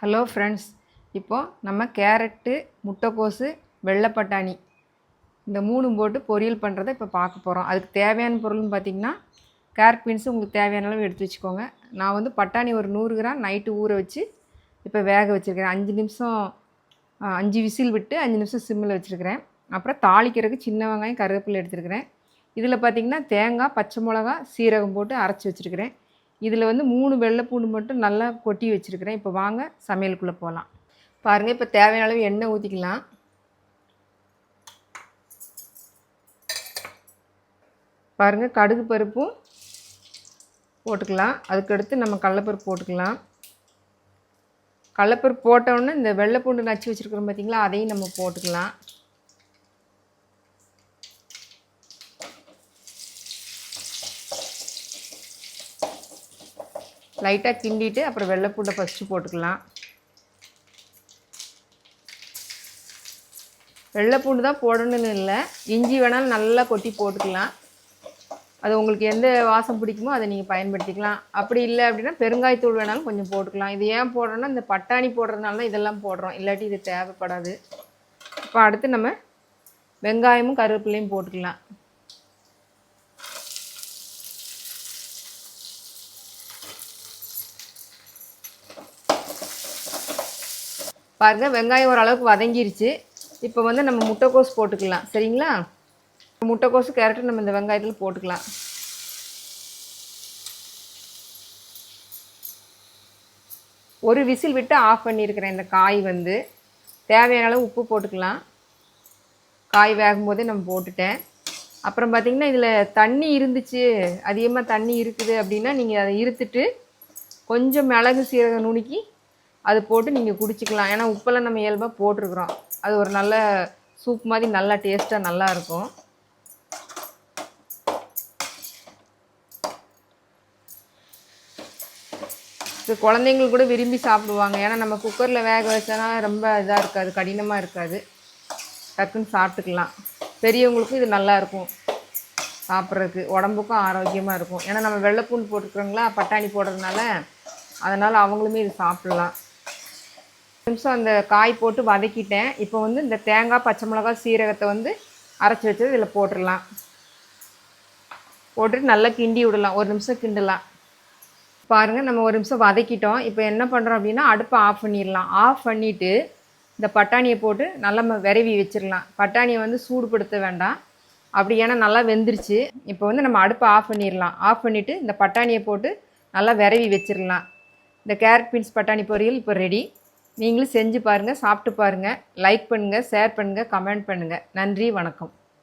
Hello friends, இப்போது நம்ம carrot, முட்டைக்கோஸு, வெள்ளை பட்டாணி இந்த 3 போட்டு பொரியல் பண்ணுறதை இப்போ பார்க்க போகிறோம். அதுக்கு தேவையான பொருள்னு பார்த்திங்கன்னா, கேரட் பீன்ஸு உங்களுக்கு தேவையான அளவு எடுத்து வச்சுக்கோங்க. நான் வந்து பட்டாணி ஒரு 100 கிராம் நைட்டு ஊற வச்சு இப்போ வேக வச்சுருக்கிறேன். 5 நிமிஷம் 5 விசில் விட்டு 5 நிமிஷம் சிம்மில் வச்சுருக்கிறேன். அப்புறம் தாளிக்கிறதுக்கு சின்ன வெங்காயம், கருவேப்பிலை எடுத்துருக்கிறேன். இதில் பார்த்திங்கன்னா தேங்காய், பச்சை மிளகா, சீரகம் போட்டு அரைச்சி வச்சுருக்கிறேன். இதில் வந்து 3 வெள்ளைப்பூண்டு மட்டும் நல்லா கொட்டி வச்சுருக்கிறேன். இப்போ வாங்க சமையலுக்குள்ளே போகலாம். பாருங்கள், இப்போ தேவையான அளவு எண்ணெய் ஊற்றிக்கலாம். பாருங்கள், கடுகு பருப்பும் போட்டுக்கலாம். அதுக்கடுத்து நம்ம கடலைப்பருப்பு போட்டுக்கலாம். கடலைப்பருப்பு போட்டோன்னே இந்த வெள்ளைப்பூண்டு நச்சு வச்சுருக்கிறோம் பார்த்திங்களா, அதையும் நம்ம போட்டுக்கலாம். லைட்டாக கிண்டிட்டு அப்புறம் வெள்ளைப்பூண்டை ஃபஸ்ட்டு போட்டுக்கலாம். வெள்ளைப்பூண்டு தான் போடணும்னு இல்லை, இஞ்சி வேணாலும் நல்லா கொட்டி போட்டுக்கலாம். அது உங்களுக்கு எந்த வாசம் பிடிக்குமோ அதை நீங்கள் பயன்படுத்திக்கலாம். அப்படி இல்லை அப்படின்னா பெருங்காயத்தூள் வேணாலும் கொஞ்சம் போட்டுக்கலாம். இது ஏன் போடுறோன்னா இந்த பட்டாணி போடுறதுனால தான் இதெல்லாம் போடுறோம், இல்லாட்டி இது தேவைப்படாது. இப்போ அடுத்து நம்ம வெங்காயமும் கருவேப்பிலையும் போட்டுக்கலாம். பாருங்கள், வெங்காயம் ஓரளவுக்கு வதங்கிருச்சு. இப்போ வந்து நம்ம முட்டைக்கோஸ் போட்டுக்கலாம். சரிங்களா? முட்டைக்கோஸு கேரட்டு நம்ம இந்த வெங்காயத்தில் போட்டுக்கலாம். ஒரு விசில் விட்டு ஆஃப் பண்ணியிருக்கிறேன். இந்த காய் வந்து தேவையான அளவு உப்பு போட்டுக்கலாம். காய் வேகும்போதே நம்ம போட்டுட்டேன். அப்புறம் பார்த்திங்கன்னா இதில் தண்ணி இருந்துச்சு, அதிகமாக தண்ணி இருக்குது அப்படின்னா நீங்கள் அதை இருத்துட்டு கொஞ்சம் மிளகு சீரகம் நுணுக்கி அது போட்டு நீங்கள் குடிச்சிக்கலாம். ஏன்னா உப்பெல்லாம் நம்ம இயல்பாக போட்டிருக்குறோம். அது ஒரு நல்ல சூப் மாதிரி நல்லா டேஸ்ட்டாக நல்லாயிருக்கும். இது குழந்தைங்களுக்கு கூட விரும்பி சாப்பிடுவாங்க. ஏன்னா நம்ம குக்கரில் வேக வச்சோன்னா ரொம்ப இதாக இருக்காது, கடினமாக இருக்காது, டக்குன்னு சாப்பிட்டுக்கலாம். பெரியவங்களுக்கும் இது நல்லாயிருக்கும் சாப்பிட்றதுக்கு, உடம்புக்கும் ஆரோக்கியமாக இருக்கும். ஏன்னா நம்ம வெள்ளைப்பூண்டு போட்டுருக்குறோங்களா பட்டாணி போடுறதுனால, அதனால் அவங்களுமே இது சாப்பிட்லாம். நிமிஷம் அந்த காய் போட்டு வதக்கிட்டேன். இப்போ வந்து இந்த தேங்காய், பச்சை மிளகாய், சீரகத்தை வந்து அரைச்சி வச்சது இதில் போட்டுடலாம். போட்டுட்டு நல்லா கிண்டி விடலாம். ஒரு நிமிஷம் கிண்டலாம். பாருங்கள், நம்ம ஒரு நிமிஷம் வதக்கிட்டோம். இப்போ என்ன பண்ணுறோம் அப்படின்னா அடுப்பை ஆஃப் பண்ணிடலாம். ஆஃப் பண்ணிவிட்டு இந்த பட்டாணியை போட்டு நல்லா விரவி வச்சிடலாம். பட்டாணியை வந்து சூடுபடுத்த வேண்டாம். அப்படி ஏன்னா நல்லா வெந்துருச்சு. இப்போ வந்து நம்ம அடுப்பை ஆஃப் பண்ணிடலாம். ஆஃப் பண்ணிவிட்டு இந்த பட்டாணியை போட்டு நல்லா விரவி வச்சிடலாம். இந்த கேரட் பீன்ஸ் பட்டாணி பொரியல் இப்போ ரெடி. நீங்களும் செஞ்சு பாருங்கள், சாப்பிட்டு பாருங்கள். லைக் பண்ணுங்கள், ஷேர் பண்ணுங்கள், கமெண்ட் பண்ணுங்கள். நன்றி, வணக்கம்.